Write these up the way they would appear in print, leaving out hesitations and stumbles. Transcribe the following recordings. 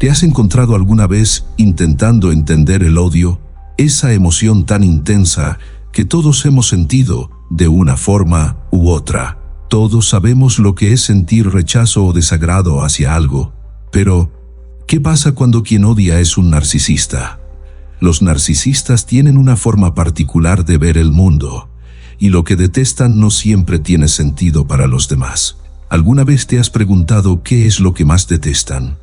¿Te has encontrado alguna vez intentando entender el odio? Esa emoción tan intensa que todos hemos sentido de una forma u otra. Todos sabemos lo que es sentir rechazo o desagrado hacia algo. Pero, ¿qué pasa cuando quien odia es un narcisista? Los narcisistas tienen una forma particular de ver el mundo, y lo que detestan no siempre tiene sentido para los demás. ¿Alguna vez te has preguntado qué es lo que más detestan?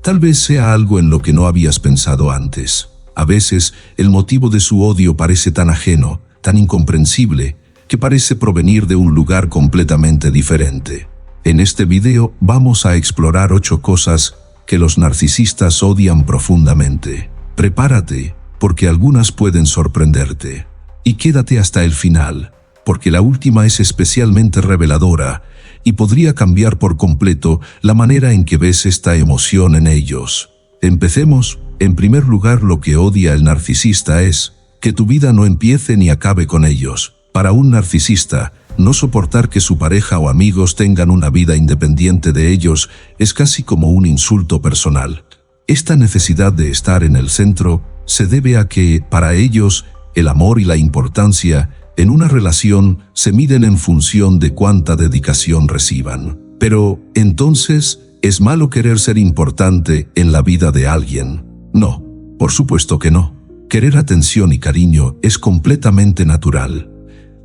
Tal vez sea algo en lo que no habías pensado antes. A veces, el motivo de su odio parece tan ajeno, tan incomprensible, que parece provenir de un lugar completamente diferente. En este video vamos a explorar 8 cosas que los narcisistas odian profundamente. Prepárate, porque algunas pueden sorprenderte. Y quédate hasta el final, porque la última es especialmente reveladora y podría cambiar por completo la manera en que ves esta emoción en ellos. Empecemos. En primer lugar, lo que odia el narcisista es que tu vida no empiece ni acabe con ellos. Para un narcisista, no soportar que su pareja o amigos tengan una vida independiente de ellos es casi como un insulto personal. Esta necesidad de estar en el centro se debe a que, para ellos, el amor y la importancia en una relación se miden en función de cuánta dedicación reciban. Pero, entonces, ¿es malo querer ser importante en la vida de alguien? No, por supuesto que no. Querer atención y cariño es completamente natural.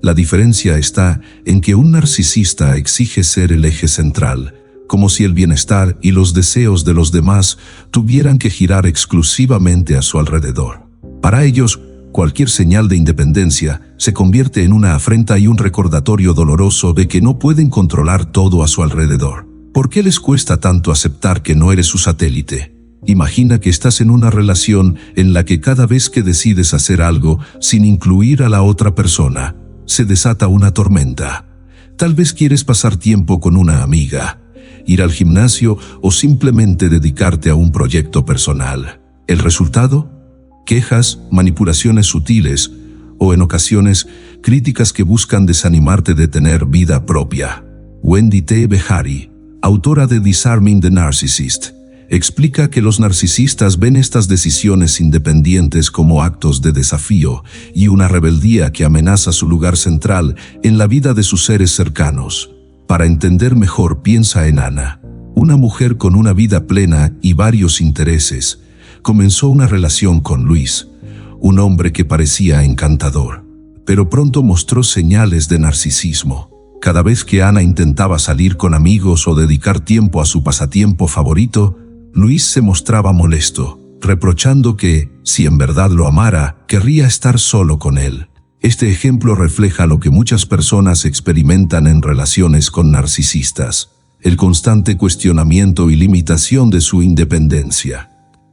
La diferencia está en que un narcisista exige ser el eje central, como si el bienestar y los deseos de los demás tuvieran que girar exclusivamente a su alrededor. Para ellos, cualquier señal de independencia se convierte en una afrenta y un recordatorio doloroso de que no pueden controlar todo a su alrededor. ¿Por qué les cuesta tanto aceptar que no eres su satélite? Imagina que estás en una relación en la que cada vez que decides hacer algo sin incluir a la otra persona, se desata una tormenta. Tal vez quieres pasar tiempo con una amiga, ir al gimnasio o simplemente dedicarte a un proyecto personal. ¿El resultado? Quejas, manipulaciones sutiles o en ocasiones críticas que buscan desanimarte de tener vida propia. Wendy T. Behari, autora de Disarming the Narcissist, explica que los narcisistas ven estas decisiones independientes como actos de desafío y una rebeldía que amenaza su lugar central en la vida de sus seres cercanos. Para entender mejor, piensa en Ana, una mujer con una vida plena y varios intereses. Comenzó una relación con Luis, un hombre que parecía encantador, pero pronto mostró señales de narcisismo. Cada vez que Ana intentaba salir con amigos o dedicar tiempo a su pasatiempo favorito, Luis se mostraba molesto, reprochando que, si en verdad lo amara, querría estar solo con él. Este ejemplo refleja lo que muchas personas experimentan en relaciones con narcisistas: el constante cuestionamiento y limitación de su independencia.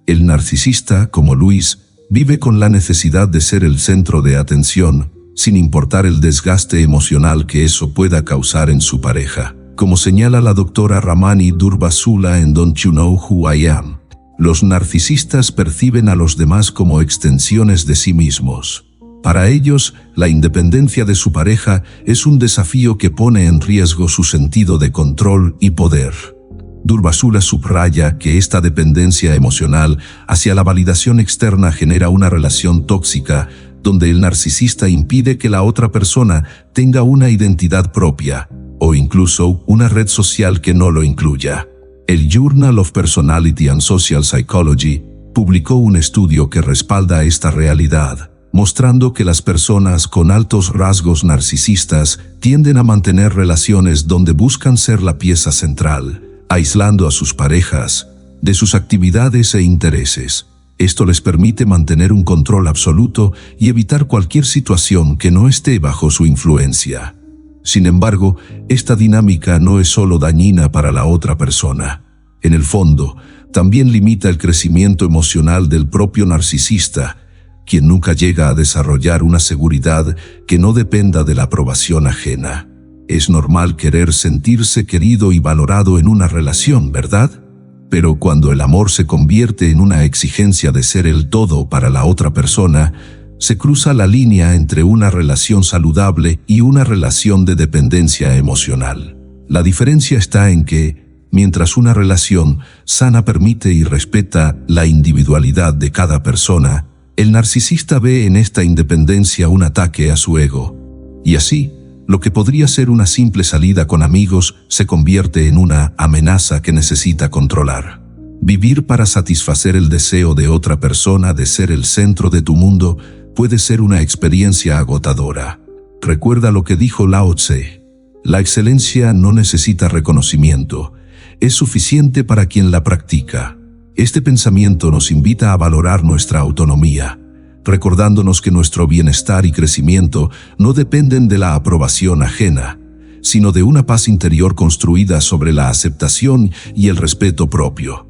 El narcisista, como Luis, vive con la necesidad de ser el centro de atención, sin importar el desgaste emocional que eso pueda causar en su pareja. Como señala la doctora Ramani Durvasula en Don't You Know Who I Am, los narcisistas perciben a los demás como extensiones de sí mismos. Para ellos, la independencia de su pareja es un desafío que pone en riesgo su sentido de control y poder. Durvasula subraya que esta dependencia emocional hacia la validación externa genera una relación tóxica, donde el narcisista impide que la otra persona tenga una identidad propia, o incluso una red social que no lo incluya. El Journal of Personality and Social Psychology publicó un estudio que respalda esta realidad, mostrando que las personas con altos rasgos narcisistas tienden a mantener relaciones donde buscan ser la pieza central, aislando a sus parejas de sus actividades e intereses. Esto les permite mantener un control absoluto y evitar cualquier situación que no esté bajo su influencia. Sin embargo, esta dinámica no es solo dañina para la otra persona. En el fondo, también limita el crecimiento emocional del propio narcisista, quien nunca llega a desarrollar una seguridad que no dependa de la aprobación ajena. Es normal querer sentirse querido y valorado en una relación, ¿verdad? Pero cuando el amor se convierte en una exigencia de ser el todo para la otra persona, se cruza la línea entre una relación saludable y una relación de dependencia emocional. La diferencia está en que, Mientras una relación sana permite y respeta la individualidad de cada persona, el narcisista ve en esta independencia un ataque a su ego. Y así, lo que podría ser una simple salida con amigos se convierte en una amenaza que necesita controlar. Vivir para satisfacer el deseo de otra persona de ser el centro de tu mundo puede ser una experiencia agotadora. Recuerda lo que dijo Lao Tse: la excelencia no necesita reconocimiento, es suficiente para quien la practica. Este pensamiento nos invita a valorar nuestra autonomía, recordándonos que nuestro bienestar y crecimiento no dependen de la aprobación ajena, sino de una paz interior construida sobre la aceptación y el respeto propio.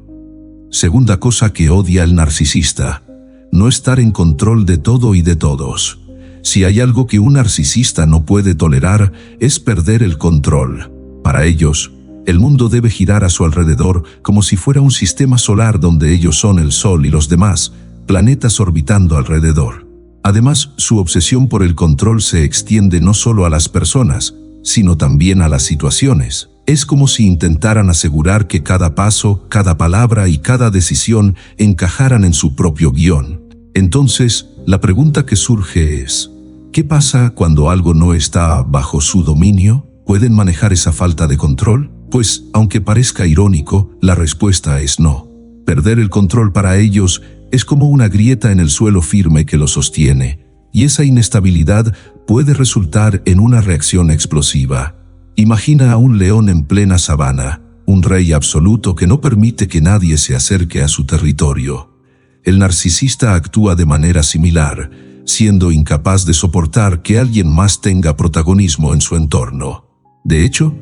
Segunda cosa que odia el narcisista: no estar en control de todo y de todos. Si hay algo que un narcisista no puede tolerar, es perder el control. Para ellos, el mundo debe girar a su alrededor como si fuera un sistema solar donde ellos son el Sol y los demás planetas orbitando alrededor. Además, su obsesión por el control se extiende no solo a las personas, sino también a las situaciones. Es como si intentaran asegurar que cada paso, cada palabra y cada decisión encajaran en su propio guión. Entonces, la pregunta que surge es: ¿qué pasa cuando algo no está bajo su dominio? ¿Pueden manejar esa falta de control? Pues, aunque parezca irónico, la respuesta es no. Perder el control para ellos es como una grieta en el suelo firme que lo sostiene, y esa inestabilidad puede resultar en una reacción explosiva. Imagina a un león en plena sabana, un rey absoluto que no permite que nadie se acerque a su territorio. El narcisista actúa de manera similar, siendo incapaz de soportar que alguien más tenga protagonismo en su entorno. De hecho,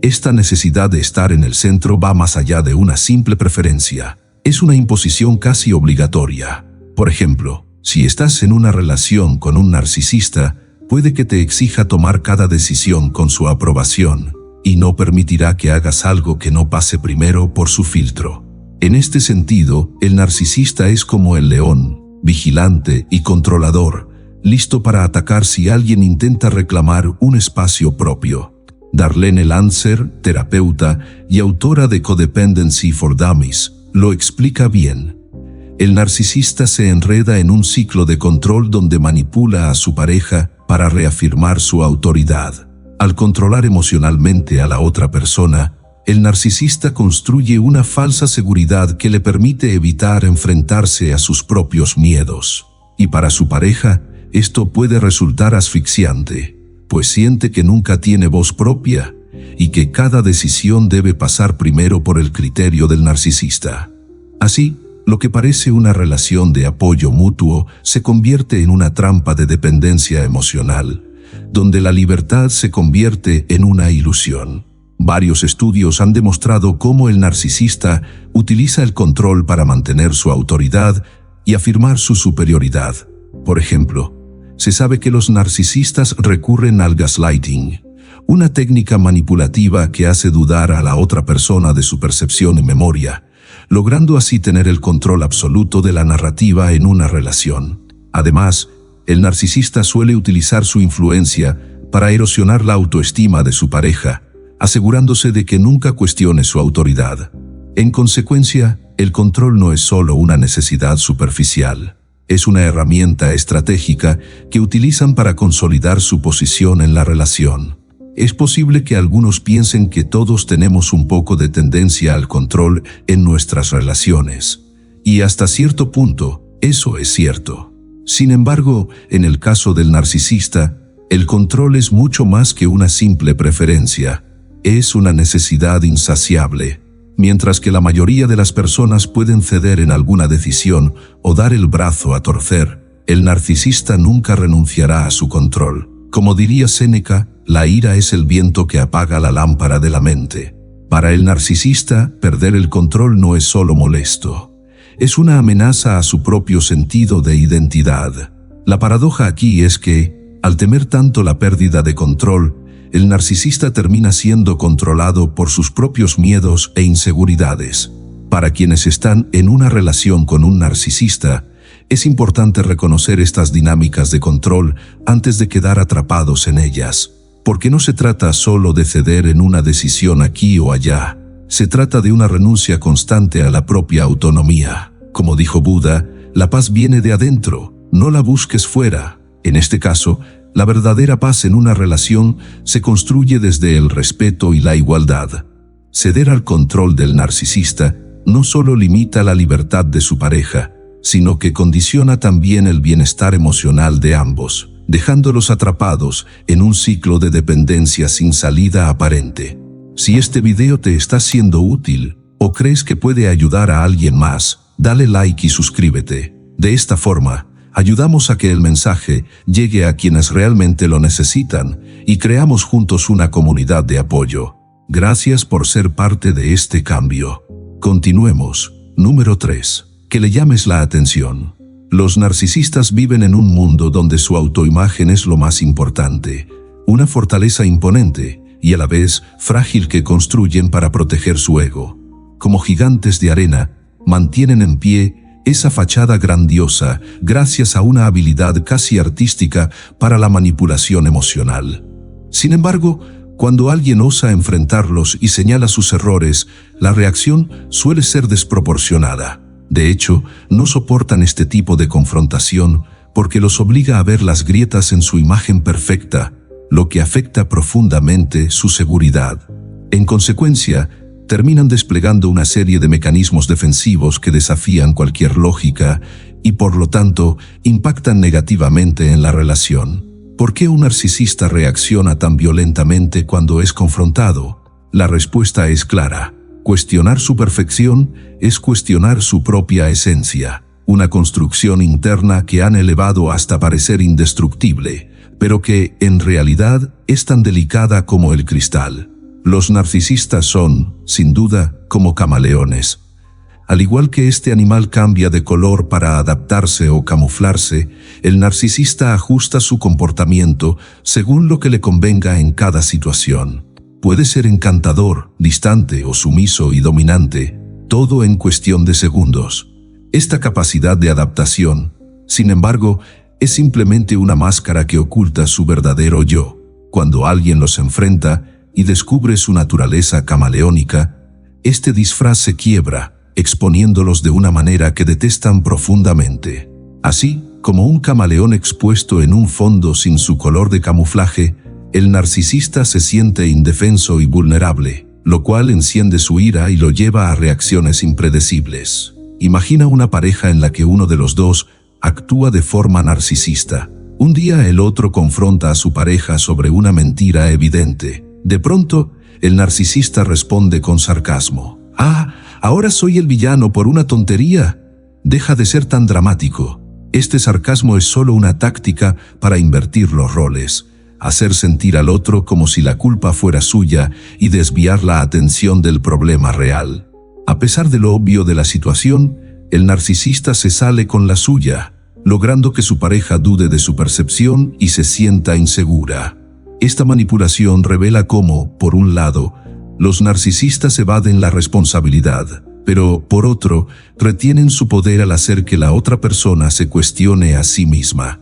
esta necesidad de estar en el centro va más allá de una simple preferencia. Es una imposición casi obligatoria. Por ejemplo, si estás en una relación con un narcisista, puede que te exija tomar cada decisión con su aprobación, y no permitirá que hagas algo que no pase primero por su filtro. En este sentido, el narcisista es como el león, vigilante y controlador, listo para atacar si alguien intenta reclamar un espacio propio. Darlene Lancer, terapeuta y autora de Codependency for Dummies, lo explica bien. El narcisista se enreda en un ciclo de control donde manipula a su pareja para reafirmar su autoridad. Al controlar emocionalmente a la otra persona, el narcisista construye una falsa seguridad que le permite evitar enfrentarse a sus propios miedos. Y para su pareja, esto puede resultar asfixiante, pues siente que nunca tiene voz propia y que cada decisión debe pasar primero por el criterio del narcisista. Así, lo que parece una relación de apoyo mutuo se convierte en una trampa de dependencia emocional, donde la libertad se convierte en una ilusión. Varios estudios han demostrado cómo el narcisista utiliza el control para mantener su autoridad y afirmar su superioridad. Por ejemplo, se sabe que los narcisistas recurren al gaslighting, una técnica manipulativa que hace dudar a la otra persona de su percepción y memoria, logrando así tener el control absoluto de la narrativa en una relación. Además, el narcisista suele utilizar su influencia para erosionar la autoestima de su pareja, asegurándose de que nunca cuestione su autoridad. En consecuencia, el control no es solo una necesidad superficial, es una herramienta estratégica que utilizan para consolidar su posición en la relación. Es posible que algunos piensen que todos tenemos un poco de tendencia al control en nuestras relaciones, y hasta cierto punto, eso es cierto. Sin embargo, en el caso del narcisista, el control es mucho más que una simple preferencia, es una necesidad insaciable. Mientras que la mayoría de las personas pueden ceder en alguna decisión o dar el brazo a torcer, el narcisista nunca renunciará a su control. Como diría Séneca, la ira es el viento que apaga la lámpara de la mente. Para el narcisista, perder el control no es solo molesto, es una amenaza a su propio sentido de identidad. La paradoja aquí es que, al temer tanto la pérdida de control, el narcisista termina siendo controlado por sus propios miedos e inseguridades. Para quienes están en una relación con un narcisista, es importante reconocer estas dinámicas de control antes de quedar atrapados en ellas, porque no se trata solo de ceder en una decisión aquí o allá, se trata de una renuncia constante a la propia autonomía. Como dijo Buda, la paz viene de adentro, no la busques fuera. En este caso, la verdadera paz en una relación se construye desde el respeto y la igualdad. Ceder al control del narcisista no solo limita la libertad de su pareja, sino que condiciona también el bienestar emocional de ambos, dejándolos atrapados en un ciclo de dependencia sin salida aparente. Si este video te está siendo útil o crees que puede ayudar a alguien más, dale like y suscríbete. De esta forma, ayudamos a que el mensaje llegue a quienes realmente lo necesitan y creamos juntos una comunidad de apoyo. Gracias por ser parte de este cambio. Continuemos. Número 3. Que le llames la atención. Los narcisistas viven en un mundo donde su autoimagen es lo más importante, una fortaleza imponente y a la vez frágil que construyen para proteger su ego. Como gigantes de arena, mantienen en pie esa fachada grandiosa gracias a una habilidad casi artística para la manipulación emocional. Sin embargo, cuando alguien osa enfrentarlos y señala sus errores, la reacción suele ser desproporcionada. De hecho, no soportan este tipo de confrontación porque los obliga a ver las grietas en su imagen perfecta, lo que afecta profundamente su seguridad. En consecuencia, terminan desplegando una serie de mecanismos defensivos que desafían cualquier lógica y por lo tanto impactan negativamente en la relación. ¿Por qué un narcisista reacciona tan violentamente cuando es confrontado? La respuesta es clara. Cuestionar su perfección es cuestionar su propia esencia, una construcción interna que han elevado hasta parecer indestructible, pero que, en realidad, es tan delicada como el cristal. Los narcisistas son, sin duda, como camaleones. Al igual que este animal cambia de color para adaptarse o camuflarse, el narcisista ajusta su comportamiento según lo que le convenga en cada situación. Puede ser encantador, distante o sumiso y dominante, todo en cuestión de segundos. Esta capacidad de adaptación, sin embargo, es simplemente una máscara que oculta su verdadero yo. Cuando alguien los enfrenta y descubre su naturaleza camaleónica, este disfraz se quiebra, exponiéndolos de una manera que detestan profundamente. Así, como un camaleón expuesto en un fondo sin su color de camuflaje, el narcisista se siente indefenso y vulnerable, lo cual enciende su ira y lo lleva a reacciones impredecibles. Imagina una pareja en la que uno de los dos actúa de forma narcisista. Un día el otro confronta a su pareja sobre una mentira evidente. De pronto, el narcisista responde con sarcasmo. «Ah, ahora soy el villano por una tontería. Deja de ser tan dramático». Este sarcasmo es solo una táctica para invertir los roles, hacer sentir al otro como si la culpa fuera suya y desviar la atención del problema real. A pesar de lo obvio de la situación, el narcisista se sale con la suya, logrando que su pareja dude de su percepción y se sienta insegura. Esta manipulación revela cómo, por un lado, los narcisistas evaden la responsabilidad, pero, por otro, retienen su poder al hacer que la otra persona se cuestione a sí misma.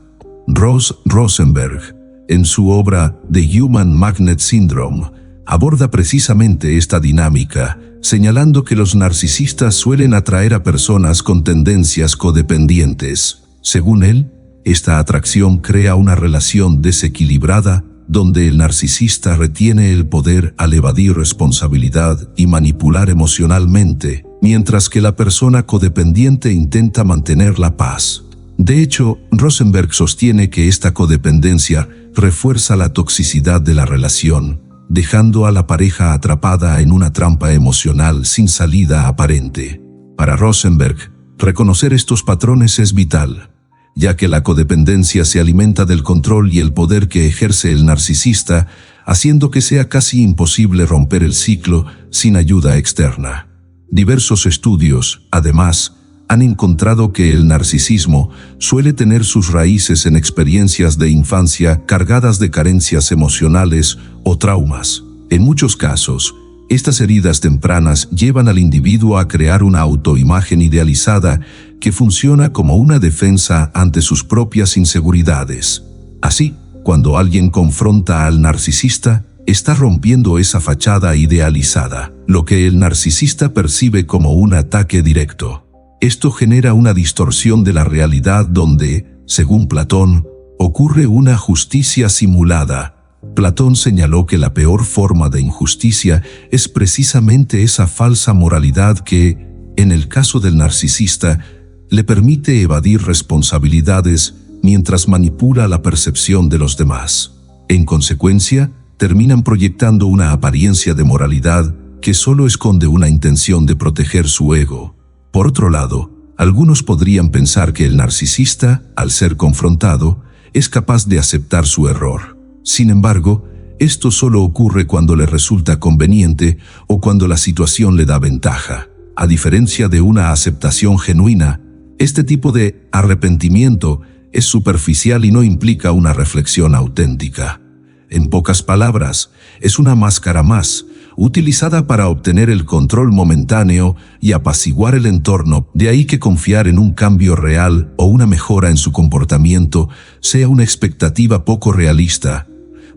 Ross Rosenberg, en su obra The Human Magnet Syndrome, aborda precisamente esta dinámica, señalando que los narcisistas suelen atraer a personas con tendencias codependientes. Según él, esta atracción crea una relación desequilibrada donde el narcisista retiene el poder al evadir responsabilidad y manipular emocionalmente, mientras que la persona codependiente intenta mantener la paz. De hecho, Rosenberg sostiene que esta codependencia refuerza la toxicidad de la relación, dejando a la pareja atrapada en una trampa emocional sin salida aparente. Para Rosenberg, reconocer estos patrones es vital, ya que la codependencia se alimenta del control y el poder que ejerce el narcisista, haciendo que sea casi imposible romper el ciclo sin ayuda externa. Diversos estudios, además, han encontrado que el narcisismo suele tener sus raíces en experiencias de infancia cargadas de carencias emocionales o traumas. En muchos casos, estas heridas tempranas llevan al individuo a crear una autoimagen idealizada que funciona como una defensa ante sus propias inseguridades. Así, cuando alguien confronta al narcisista, está rompiendo esa fachada idealizada, lo que el narcisista percibe como un ataque directo. Esto genera una distorsión de la realidad donde, según Platón, ocurre una justicia simulada. Platón señaló que la peor forma de injusticia es precisamente esa falsa moralidad que, en el caso del narcisista, le permite evadir responsabilidades mientras manipula la percepción de los demás. En consecuencia, terminan proyectando una apariencia de moralidad que solo esconde una intención de proteger su ego. Por otro lado, algunos podrían pensar que el narcisista, al ser confrontado, es capaz de aceptar su error. Sin embargo, esto solo ocurre cuando le resulta conveniente o cuando la situación le da ventaja. A diferencia de una aceptación genuina, este tipo de arrepentimiento es superficial y no implica una reflexión auténtica. En pocas palabras, es una máscara más, utilizada para obtener el control momentáneo y apaciguar el entorno. De ahí que confiar en un cambio real o una mejora en su comportamiento sea una expectativa poco realista,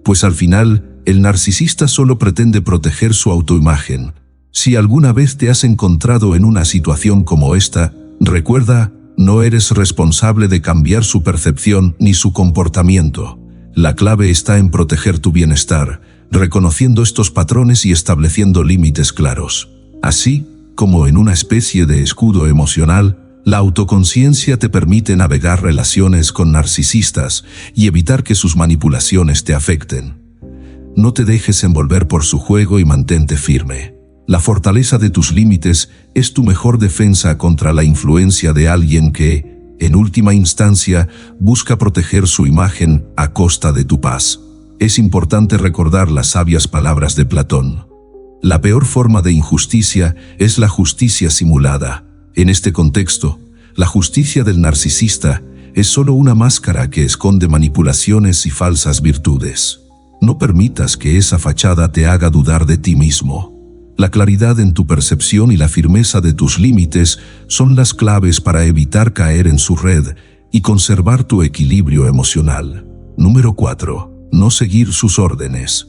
pues al final, el narcisista solo pretende proteger su autoimagen. Si alguna vez te has encontrado en una situación como esta, recuerda, no eres responsable de cambiar su percepción ni su comportamiento. La clave está en proteger tu bienestar, reconociendo estos patrones y estableciendo límites claros. Así, como en una especie de escudo emocional, la autoconciencia te permite navegar relaciones con narcisistas y evitar que sus manipulaciones te afecten. No te dejes envolver por su juego y mantente firme. La fortaleza de tus límites es tu mejor defensa contra la influencia de alguien que, en última instancia, busca proteger su imagen a costa de tu paz. Es importante recordar las sabias palabras de Platón. La peor forma de injusticia es la justicia simulada. En este contexto, la justicia del narcisista es solo una máscara que esconde manipulaciones y falsas virtudes. No permitas que esa fachada te haga dudar de ti mismo. La claridad en tu percepción y la firmeza de tus límites son las claves para evitar caer en su red y conservar tu equilibrio emocional. Número 4. No seguir sus órdenes.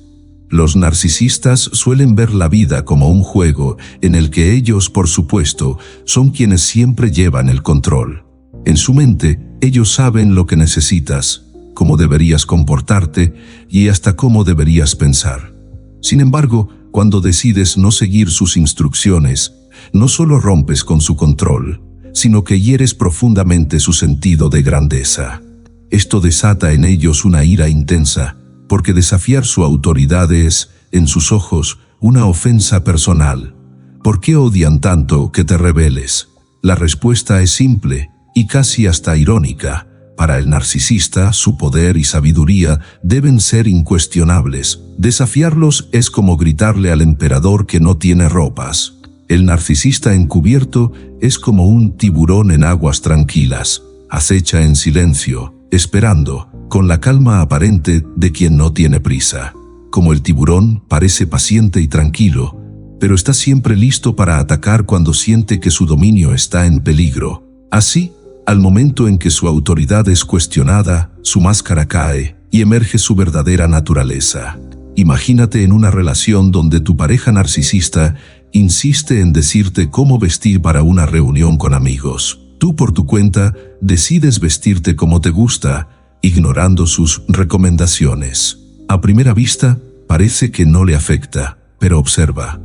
Los narcisistas suelen ver la vida como un juego en el que ellos, por supuesto, son quienes siempre llevan el control. En su mente, ellos saben lo que necesitas, cómo deberías comportarte y hasta cómo deberías pensar. Sin embargo, cuando decides no seguir sus instrucciones, no solo rompes con su control, sino que hieres profundamente su sentido de grandeza. Esto desata en ellos una ira intensa, porque desafiar su autoridad es, en sus ojos, una ofensa personal. ¿Por qué odian tanto que te rebeles? La respuesta es simple y casi hasta irónica. Para el narcisista, su poder y sabiduría deben ser incuestionables. Desafiarlos es como gritarle al emperador que no tiene ropas. El narcisista encubierto es como un tiburón en aguas tranquilas. Acecha en silencio, esperando, con la calma aparente de quien no tiene prisa. Como el tiburón, parece paciente y tranquilo, pero está siempre listo para atacar cuando siente que su dominio está en peligro. Así, al momento en que su autoridad es cuestionada, su máscara cae y emerge su verdadera naturaleza. Imagínate en una relación donde tu pareja narcisista insiste en decirte cómo vestir para una reunión con amigos. Tú por tu cuenta decides vestirte como te gusta, ignorando sus recomendaciones. A primera vista, parece que no le afecta, pero observa.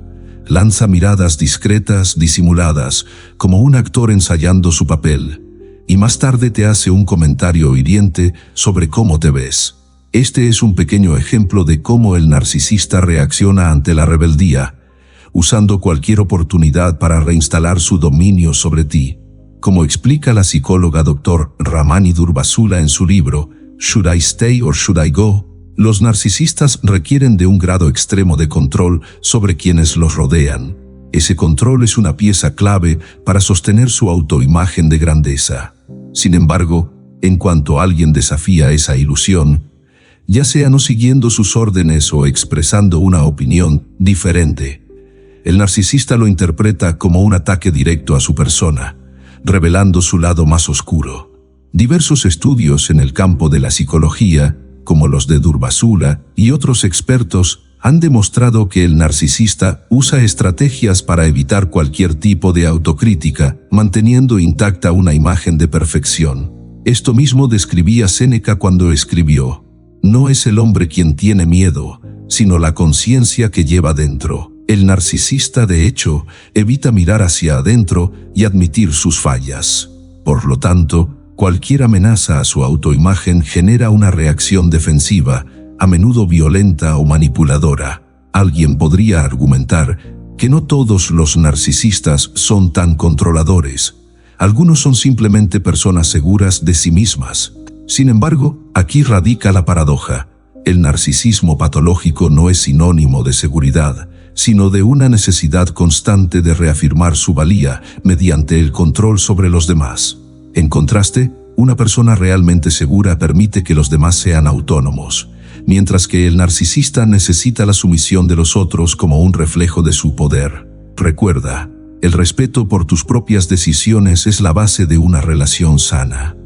Lanza miradas discretas, disimuladas, como un actor ensayando su papel, y más tarde te hace un comentario hiriente sobre cómo te ves. Este es un pequeño ejemplo de cómo el narcisista reacciona ante la rebeldía, usando cualquier oportunidad para reinstalar su dominio sobre ti. Como explica la psicóloga Dr. Ramani Durvasula en su libro Should I Stay or Should I Go?, los narcisistas requieren de un grado extremo de control sobre quienes los rodean. Ese control es una pieza clave para sostener su autoimagen de grandeza. Sin embargo, en cuanto alguien desafía esa ilusión, ya sea no siguiendo sus órdenes o expresando una opinión diferente, el narcisista lo interpreta como un ataque directo a su persona, revelando su lado más oscuro. Diversos estudios en el campo de la psicología, como los de Durvasula y otros expertos, han demostrado que el narcisista usa estrategias para evitar cualquier tipo de autocrítica, manteniendo intacta una imagen de perfección. Esto mismo describía Séneca cuando escribió: «No es el hombre quien tiene miedo, sino la conciencia que lleva dentro». El narcisista, de hecho, evita mirar hacia adentro y admitir sus fallas. Por lo tanto, cualquier amenaza a su autoimagen genera una reacción defensiva, a menudo violenta o manipuladora. Alguien podría argumentar que no todos los narcisistas son tan controladores. Algunos son simplemente personas seguras de sí mismas. Sin embargo, aquí radica la paradoja. El narcisismo patológico no es sinónimo de seguridad, sino de una necesidad constante de reafirmar su valía mediante el control sobre los demás. En contraste, una persona realmente segura permite que los demás sean autónomos, mientras que el narcisista necesita la sumisión de los otros como un reflejo de su poder. Recuerda, el respeto por tus propias decisiones es la base de una relación sana.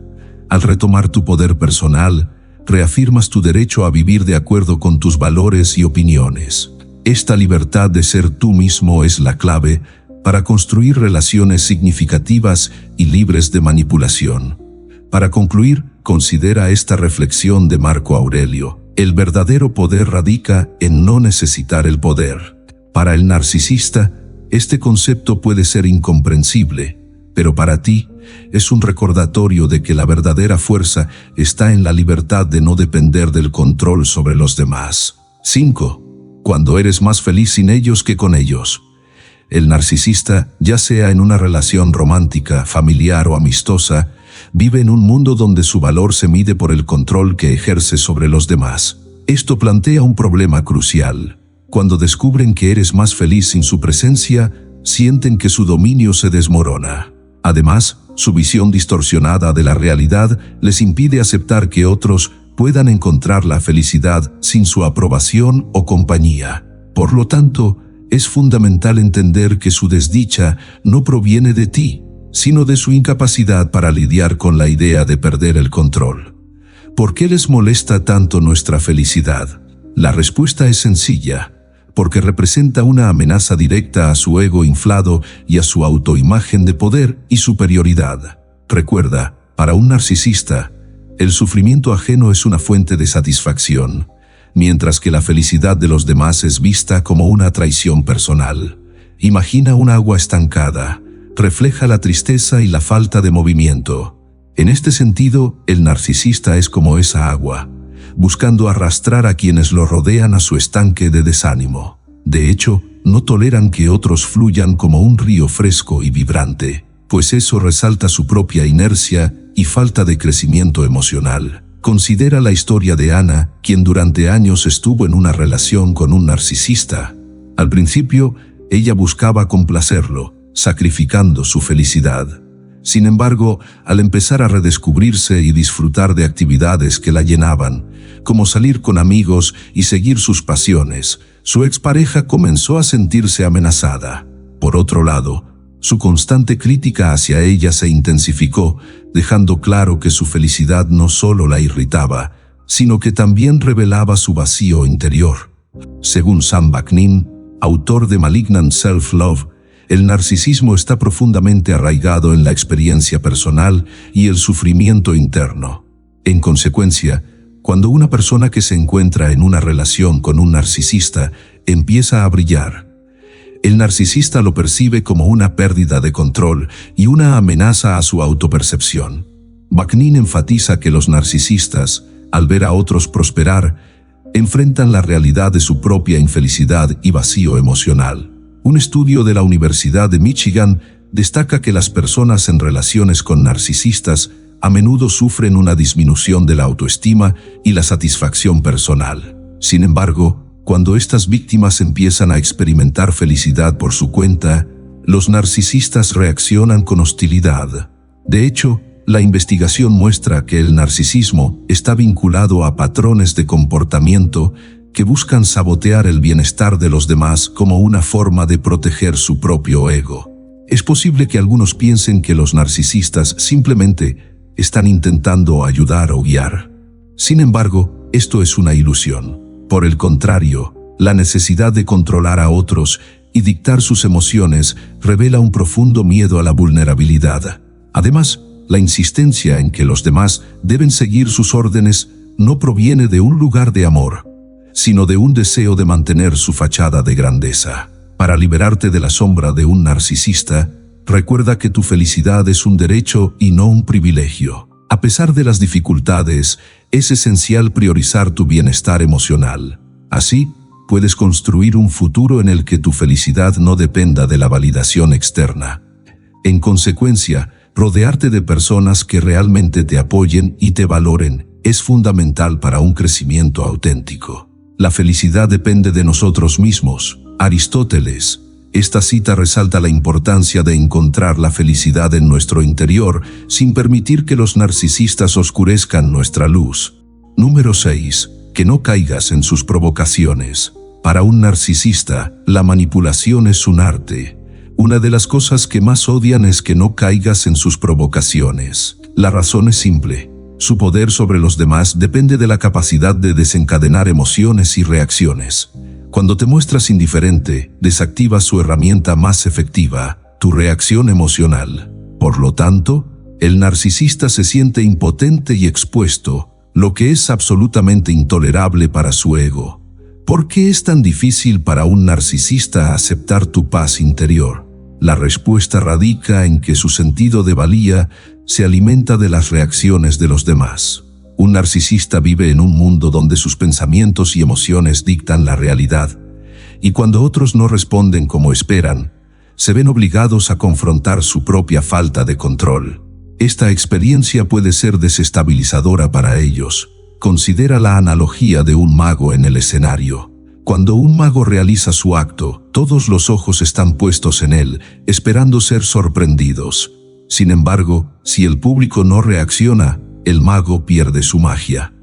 Al retomar tu poder personal, reafirmas tu derecho a vivir de acuerdo con tus valores y opiniones. Esta libertad de ser tú mismo es la clave para construir relaciones significativas y libres de manipulación. Para concluir, considera esta reflexión de Marco Aurelio: el verdadero poder radica en no necesitar el poder. Para el narcisista, este concepto puede ser incomprensible, pero para ti es un recordatorio de que la verdadera fuerza está en la libertad de no depender del control sobre los demás. 5. Cuando eres más feliz sin ellos que con ellos. El narcisista, ya sea en una relación romántica, familiar o amistosa, vive en un mundo donde su valor se mide por el control que ejerce sobre los demás. Esto plantea un problema crucial. Cuando descubren que eres más feliz sin su presencia, sienten que su dominio se desmorona. Además, su visión distorsionada de la realidad les impide aceptar que otros puedan encontrar la felicidad sin su aprobación o compañía. Por lo tanto, es fundamental entender que su desdicha no proviene de ti, sino de su incapacidad para lidiar con la idea de perder el control. ¿Por qué les molesta tanto nuestra felicidad? La respuesta es sencilla: porque representa una amenaza directa a su ego inflado y a su autoimagen de poder y superioridad. Recuerda, para un narcisista, el sufrimiento ajeno es una fuente de satisfacción, mientras que la felicidad de los demás es vista como una traición personal. Imagina un agua estancada, refleja la tristeza y la falta de movimiento. En este sentido, el narcisista es como esa agua, buscando arrastrar a quienes lo rodean a su estanque de desánimo. De hecho, no toleran que otros fluyan como un río fresco y vibrante, pues eso resalta su propia inercia y falta de crecimiento emocional. Considera la historia de Ana, quien durante años estuvo en una relación con un narcisista. Al principio, ella buscaba complacerlo, sacrificando su felicidad. Sin embargo, al empezar a redescubrirse y disfrutar de actividades que la llenaban, como salir con amigos y seguir sus pasiones, su expareja comenzó a sentirse amenazada. Por otro lado, su constante crítica hacia ella se intensificó, dejando claro que su felicidad no solo la irritaba, sino que también revelaba su vacío interior. Según Sam Vaknin, autor de Malignant Self-Love, el narcisismo está profundamente arraigado en la experiencia personal y el sufrimiento interno. En consecuencia, cuando una persona que se encuentra en una relación con un narcisista empieza a brillar, el narcisista lo percibe como una pérdida de control y una amenaza a su autopercepción. Vaknin enfatiza que los narcisistas, al ver a otros prosperar, enfrentan la realidad de su propia infelicidad y vacío emocional. Un estudio de la Universidad de Michigan destaca que las personas en relaciones con narcisistas a menudo sufren una disminución de la autoestima y la satisfacción personal. Sin embargo, cuando estas víctimas empiezan a experimentar felicidad por su cuenta, los narcisistas reaccionan con hostilidad. De hecho, la investigación muestra que el narcisismo está vinculado a patrones de comportamiento que buscan sabotear el bienestar de los demás como una forma de proteger su propio ego. Es posible que algunos piensen que los narcisistas simplemente están intentando ayudar o guiar. Sin embargo, esto es una ilusión. Por el contrario, La necesidad de controlar a otros y dictar sus emociones revela un profundo miedo a la vulnerabilidad. Además, la insistencia en que los demás deben seguir sus órdenes no proviene de un lugar de amor, sino de un deseo de mantener su fachada de grandeza. Para liberarte de la sombra de un narcisista, recuerda que tu felicidad es un derecho y no un privilegio. A pesar de las dificultades, es esencial priorizar tu bienestar emocional. Así, puedes construir un futuro en el que tu felicidad no dependa de la validación externa. En consecuencia, rodearte de personas que realmente te apoyen y te valoren es fundamental para un crecimiento auténtico. La felicidad depende de nosotros mismos. Aristóteles. Esta cita resalta la importancia de encontrar la felicidad en nuestro interior sin permitir que los narcisistas oscurezcan nuestra luz. Número 6. Que no caigas en sus provocaciones. Para un narcisista, la manipulación es un arte. Una de las cosas que más odian es que no caigas en sus provocaciones. La razón es simple. Su poder sobre los demás depende de la capacidad de desencadenar emociones y reacciones. Cuando te muestras indiferente, desactivas su herramienta más efectiva, tu reacción emocional. Por lo tanto, el narcisista se siente impotente y expuesto, lo que es absolutamente intolerable para su ego. ¿Por qué es tan difícil para un narcisista aceptar tu paz interior? La respuesta radica en que su sentido de valía se alimenta de las reacciones de los demás. Un narcisista vive en un mundo donde sus pensamientos y emociones dictan la realidad, y cuando otros no responden como esperan, se ven obligados a confrontar su propia falta de control. Esta experiencia puede ser desestabilizadora para ellos. Considera la analogía de un mago en el escenario. Cuando un mago realiza su acto, todos los ojos están puestos en él, esperando ser sorprendidos. Sin embargo, si el público no reacciona, el mago pierde su magia.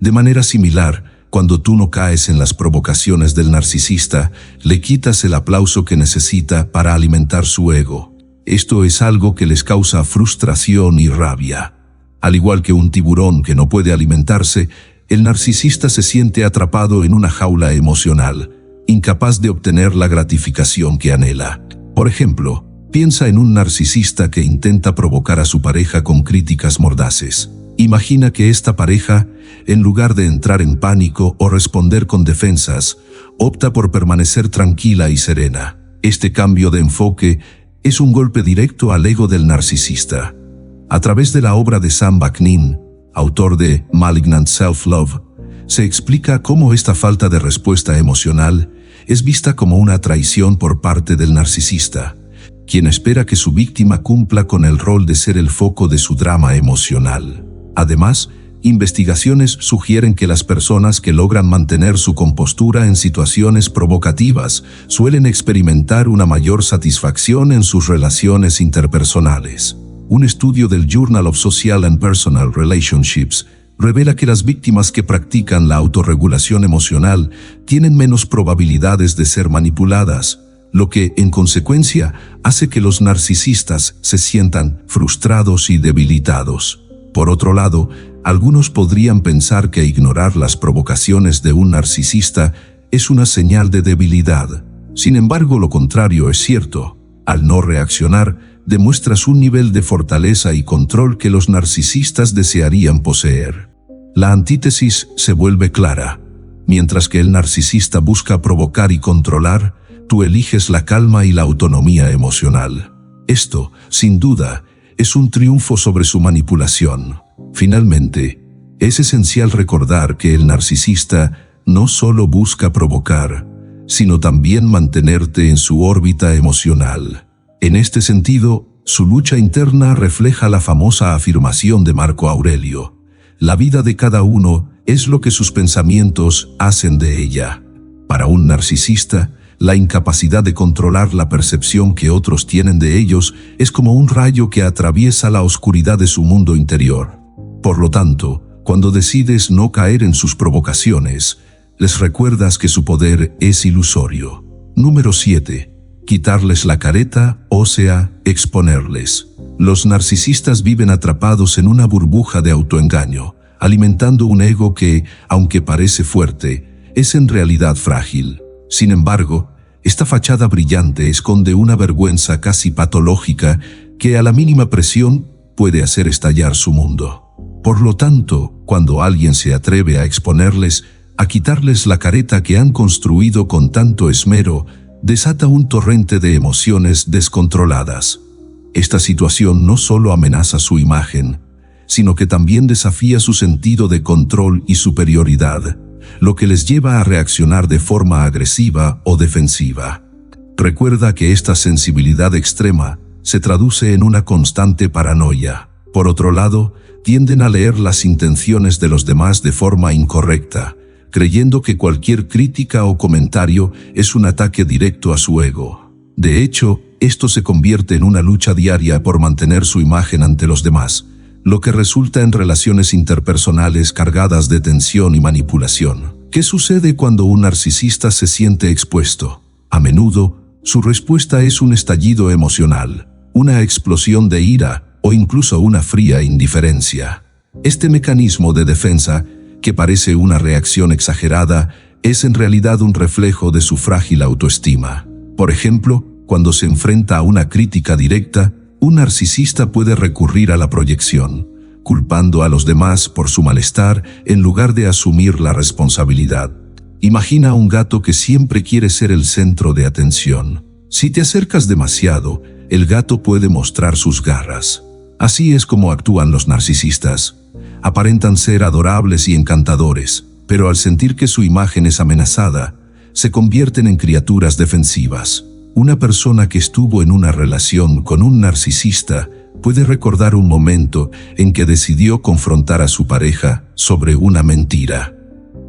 De manera similar, cuando tú no caes en las provocaciones del narcisista, le quitas el aplauso que necesita para alimentar su ego. Esto es algo que les causa frustración y rabia. Al igual que un tiburón que no puede alimentarse, el narcisista se siente atrapado en una jaula emocional, incapaz de obtener la gratificación que anhela. Por ejemplo, piensa en un narcisista que intenta provocar a su pareja con críticas mordaces. Imagina que esta pareja, en lugar de entrar en pánico o responder con defensas, opta por permanecer tranquila y serena. Este cambio de enfoque es un golpe directo al ego del narcisista. A través de la obra de Sam Vaknin, autor de Malignant Self-Love, se explica cómo esta falta de respuesta emocional es vista como una traición por parte del narcisista, quien espera que su víctima cumpla con el rol de ser el foco de su drama emocional. Además, investigaciones sugieren que las personas que logran mantener su compostura en situaciones provocativas suelen experimentar una mayor satisfacción en sus relaciones interpersonales. Un estudio del Journal of Social and Personal Relationships revela que las víctimas que practican la autorregulación emocional tienen menos probabilidades de ser manipuladas, lo que, en consecuencia, hace que los narcisistas se sientan frustrados y debilitados. Por otro lado, algunos podrían pensar que ignorar las provocaciones de un narcisista es una señal de debilidad. Sin embargo, lo contrario es cierto. Al no reaccionar, demuestras un nivel de fortaleza y control que los narcisistas desearían poseer. La antítesis se vuelve clara. Mientras que el narcisista busca provocar y controlar, tú eliges la calma y la autonomía emocional. Esto, sin duda, es un triunfo sobre su manipulación. Finalmente, es esencial recordar que el narcisista no solo busca provocar, sino también mantenerte en su órbita emocional. En este sentido, su lucha interna refleja la famosa afirmación de Marco Aurelio: la vida de cada uno es lo que sus pensamientos hacen de ella. Para un narcisista, la incapacidad de controlar la percepción que otros tienen de ellos es como un rayo que atraviesa la oscuridad de su mundo interior. Por lo tanto, cuando decides no caer en sus provocaciones, les recuerdas que su poder es ilusorio. Número 7. Quitarles la careta, o sea, exponerles. Los narcisistas viven atrapados en una burbuja de autoengaño, alimentando un ego que, aunque parece fuerte, es en realidad frágil. Sin embargo, esta fachada brillante esconde una vergüenza casi patológica que a la mínima presión puede hacer estallar su mundo. Por lo tanto, cuando alguien se atreve a exponerles, a quitarles la careta que han construido con tanto esmero, desata un torrente de emociones descontroladas. Esta situación no solo amenaza su imagen, sino que también desafía su sentido de control y superioridad, lo que les lleva a reaccionar de forma agresiva o defensiva. Recuerda que esta sensibilidad extrema se traduce en una constante paranoia. Por otro lado, tienden a leer las intenciones de los demás de forma incorrecta, creyendo que cualquier crítica o comentario es un ataque directo a su ego. De hecho, esto se convierte en una lucha diaria por mantener su imagen ante los demás, lo que resulta en relaciones interpersonales cargadas de tensión y manipulación. ¿Qué sucede cuando un narcisista se siente expuesto? A menudo, su respuesta es un estallido emocional, una explosión de ira o incluso una fría indiferencia. Este mecanismo de defensa, que parece una reacción exagerada, es en realidad un reflejo de su frágil autoestima. Por ejemplo, cuando se enfrenta a una crítica directa, un narcisista puede recurrir a la proyección, culpando a los demás por su malestar en lugar de asumir la responsabilidad. Imagina a un gato que siempre quiere ser el centro de atención. Si te acercas demasiado, el gato puede mostrar sus garras. Así es como actúan los narcisistas. Aparentan ser adorables y encantadores, pero al sentir que su imagen es amenazada, se convierten en criaturas defensivas. Una persona que estuvo en una relación con un narcisista puede recordar un momento en que decidió confrontar a su pareja sobre una mentira.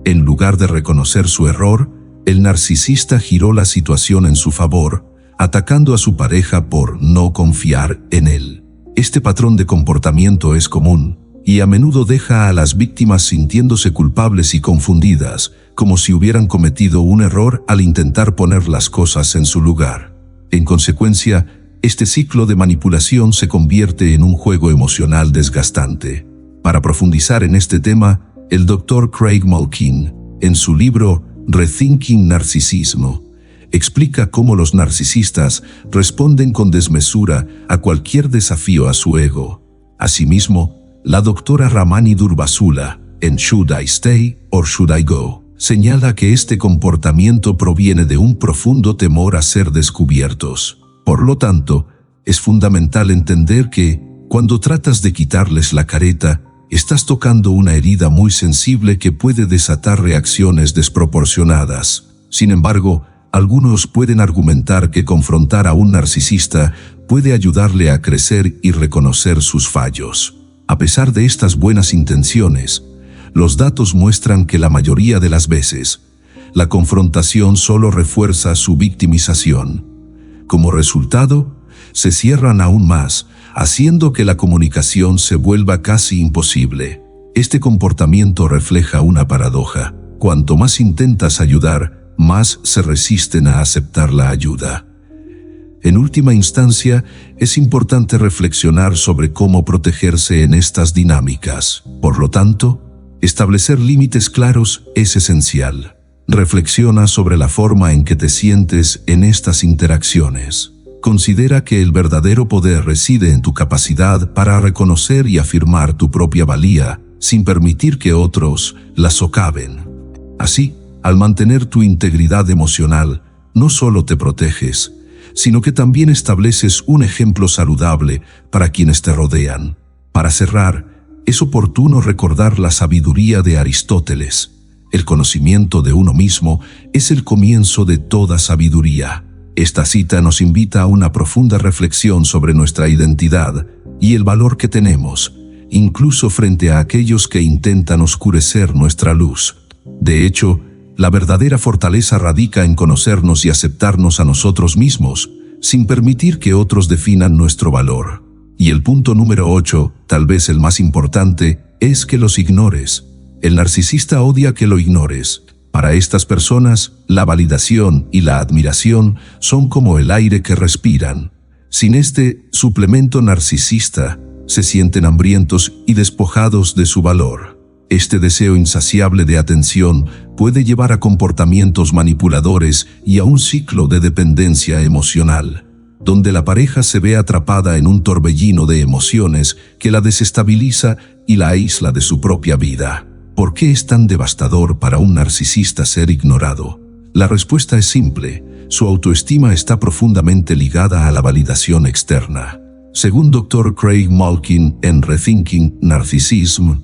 En lugar de reconocer su error, el narcisista giró la situación en su favor, atacando a su pareja por no confiar en él. Este patrón de comportamiento es común y a menudo deja a las víctimas sintiéndose culpables y confundidas, como si hubieran cometido un error al intentar poner las cosas en su lugar. En consecuencia, este ciclo de manipulación se convierte en un juego emocional desgastante. Para profundizar en este tema, el Dr. Craig Malkin, en su libro Rethinking Narcisismo, explica cómo los narcisistas responden con desmesura a cualquier desafío a su ego. Asimismo, la doctora Ramani Durvasula, en Should I Stay or Should I Go?, señala que este comportamiento proviene de un profundo temor a ser descubiertos. Por lo tanto, es fundamental entender que, cuando tratas de quitarles la careta, estás tocando una herida muy sensible que puede desatar reacciones desproporcionadas. Sin embargo, algunos pueden argumentar que confrontar a un narcisista puede ayudarle a crecer y reconocer sus fallos. A pesar de estas buenas intenciones, los datos muestran que la mayoría de las veces, la confrontación solo refuerza su victimización. Como resultado, se cierran aún más, haciendo que la comunicación se vuelva casi imposible. Este comportamiento refleja una paradoja. Cuanto más intentas ayudar, más se resisten a aceptar la ayuda. En última instancia, es importante reflexionar sobre cómo protegerse en estas dinámicas. Por lo tanto, establecer límites claros es esencial. Reflexiona sobre la forma en que te sientes en estas interacciones. Considera que el verdadero poder reside en tu capacidad para reconocer y afirmar tu propia valía, sin permitir que otros la socaven. Así, al mantener tu integridad emocional, no solo te proteges, sino que también estableces un ejemplo saludable para quienes te rodean. Para cerrar, es oportuno recordar la sabiduría de Aristóteles. El conocimiento de uno mismo es el comienzo de toda sabiduría. Esta cita nos invita a una profunda reflexión sobre nuestra identidad y el valor que tenemos, incluso frente a aquellos que intentan oscurecer nuestra luz. De hecho, la verdadera fortaleza radica en conocernos y aceptarnos a nosotros mismos, sin permitir que otros definan nuestro valor. Y el punto número 8, tal vez el más importante, es que los ignores. El narcisista odia que lo ignores. Para estas personas, la validación y la admiración son como el aire que respiran. Sin este suplemento narcisista, se sienten hambrientos y despojados de su valor. Este deseo insaciable de atención puede llevar a comportamientos manipuladores y a un ciclo de dependencia emocional, donde la pareja se ve atrapada en un torbellino de emociones que la desestabiliza y la aísla de su propia vida. ¿Por qué es tan devastador para un narcisista ser ignorado? La respuesta es simple: su autoestima está profundamente ligada a la validación externa. Según Dr. Craig Malkin en Rethinking Narcissism,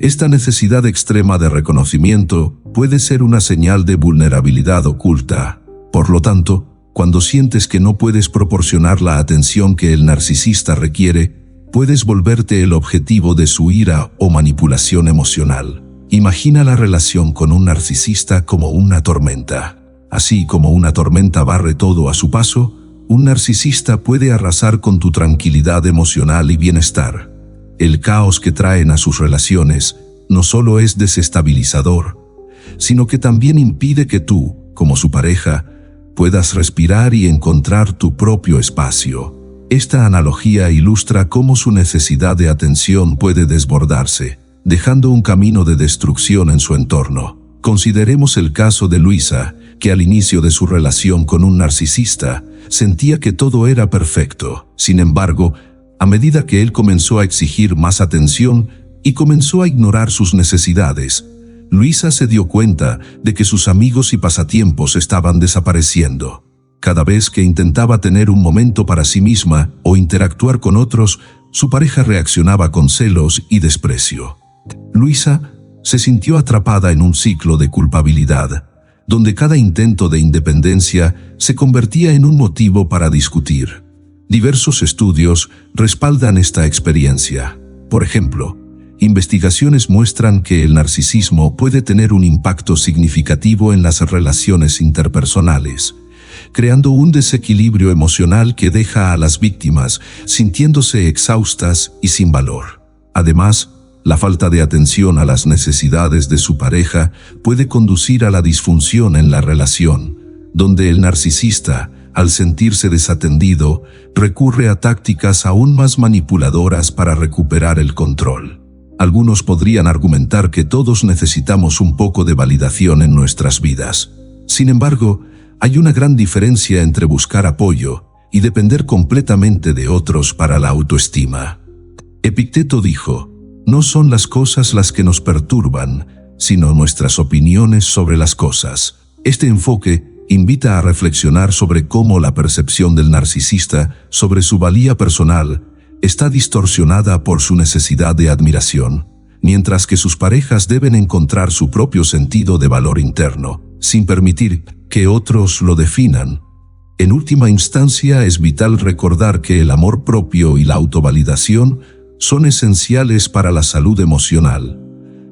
esta necesidad extrema de reconocimiento puede ser una señal de vulnerabilidad oculta. Por lo tanto, cuando sientes que no puedes proporcionar la atención que el narcisista requiere, puedes volverte el objetivo de su ira o manipulación emocional. Imagina la relación con un narcisista como una tormenta. Así como una tormenta barre todo a su paso, un narcisista puede arrasar con tu tranquilidad emocional y bienestar. El caos que traen a sus relaciones no solo es desestabilizador, sino que también impide que tú, como su pareja, puedas respirar y encontrar tu propio espacio. Esta analogía ilustra cómo su necesidad de atención puede desbordarse, dejando un camino de destrucción en su entorno. Consideremos el caso de Luisa, que al inicio de su relación con un narcisista sentía que todo era perfecto. Sin embargo, a medida que él comenzó a exigir más atención y comenzó a ignorar sus necesidades, Luisa se dio cuenta de que sus amigos y pasatiempos estaban desapareciendo. Cada vez que intentaba tener un momento para sí misma o interactuar con otros, su pareja reaccionaba con celos y desprecio. Luisa se sintió atrapada en un ciclo de culpabilidad, donde cada intento de independencia se convertía en un motivo para discutir. Diversos estudios respaldan esta experiencia. Por ejemplo, investigaciones muestran que el narcisismo puede tener un impacto significativo en las relaciones interpersonales, creando un desequilibrio emocional que deja a las víctimas sintiéndose exhaustas y sin valor. Además, la falta de atención a las necesidades de su pareja puede conducir a la disfunción en la relación, donde el narcisista, al sentirse desatendido, recurre a tácticas aún más manipuladoras para recuperar el control. Algunos podrían argumentar que todos necesitamos un poco de validación en nuestras vidas. Sin embargo, hay una gran diferencia entre buscar apoyo y depender completamente de otros para la autoestima. Epicteto dijo: "No son las cosas las que nos perturban, sino nuestras opiniones sobre las cosas". Este enfoque invita a reflexionar sobre cómo la percepción del narcisista sobre su valía personal está distorsionada por su necesidad de admiración, mientras que sus parejas deben encontrar su propio sentido de valor interno, sin permitir que otros lo definan. En última instancia, es vital recordar que el amor propio y la autovalidación son esenciales para la salud emocional.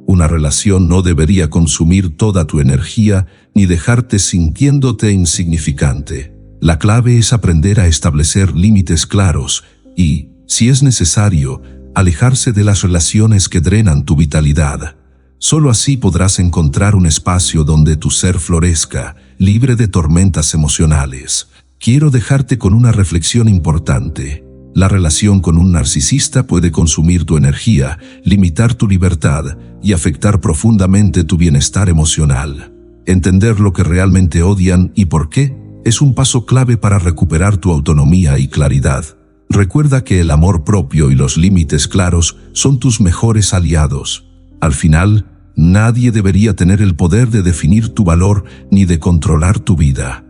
Una relación no debería consumir toda tu energía ni dejarte sintiéndote insignificante. La clave es aprender a establecer límites claros y, si es necesario, alejarse de las relaciones que drenan tu vitalidad. Solo así podrás encontrar un espacio donde tu ser florezca, libre de tormentas emocionales. Quiero dejarte con una reflexión importante. La relación con un narcisista puede consumir tu energía, limitar tu libertad y afectar profundamente tu bienestar emocional. Entender lo que realmente odian y por qué es un paso clave para recuperar tu autonomía y claridad. Recuerda que el amor propio y los límites claros son tus mejores aliados. Al final, nadie debería tener el poder de definir tu valor ni de controlar tu vida.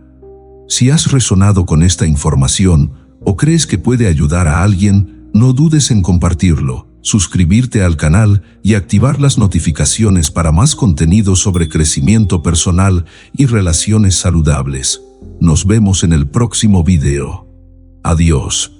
Si has resonado con esta información o crees que puede ayudar a alguien, no dudes en compartirlo, suscribirte al canal y activar las notificaciones para más contenido sobre crecimiento personal y relaciones saludables. Nos vemos en el próximo video. Adiós.